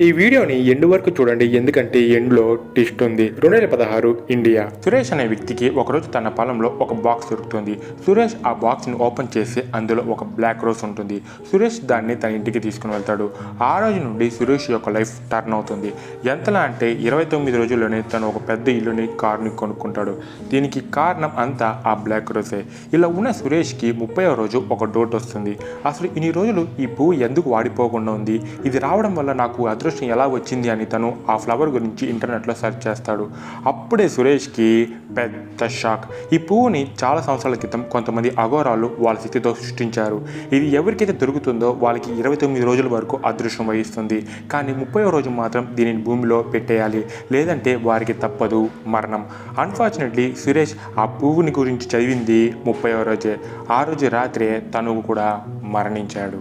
ఈ వీడియోని ఎండ్ వరకు చూడండి, ఎందుకంటే ఎండ్లో ట్విస్ట్ ఉంది. 2016 ఇండియా. సురేష్ అనే వ్యక్తికి ఒకరోజు తన పొలంలో ఒక బాక్స్ దొరుకుతుంది. సురేష్ ఆ బాక్స్ని ఓపెన్ చేసి అందులో ఒక బ్లాక్ రోజ్ ఉంటుంది. సురేష్ దాన్ని తన ఇంటికి తీసుకుని వెళ్తాడు. ఆ రోజు నుండి సురేష్ యొక్క లైఫ్ టర్న్ అవుతుంది. ఎంతలా అంటే 29 రోజుల్లోనే తను ఒక పెద్ద ఇల్లుని, కార్ని కొనుక్కుంటాడు. దీనికి కారణం అంతా ఆ బ్లాక్ రోజే. ఇలా ఉన్న సురేష్కి 30వ రోజు ఒక డౌట్ వస్తుంది. అసలు ఇన్ని రోజులు ఈ పువ్వు ఎందుకు వాడిపోకుండా ఉంది? ఇది రావడం వల్ల నాకు అదృష్టం ఎలా వచ్చింది అని తను ఆ ఫ్లవర్ గురించి ఇంటర్నెట్లో సెర్చ్ చేస్తాడు. అప్పుడే సురేష్కి పెద్ద షాక్. ఈ పువ్వుని చాలా సంవత్సరాల క్రితం కొంతమంది అఘోరాలు వాళ్ళ శక్తితో సృష్టించారు. ఇది ఎవరికైతే దొరుకుతుందో వాళ్ళకి 29 రోజుల వరకు అదృష్టం వహిస్తుంది. కానీ 30వ రోజు మాత్రం దీనిని భూమిలో పెట్టేయాలి, లేదంటే వారికి తప్పదు మరణం. అన్ఫార్చునేట్లీ సురేష్ ఆ పువ్వుని గురించి చదివింది 30వ రోజే. ఆ రోజు రాత్రే తను కూడా మరణించాడు.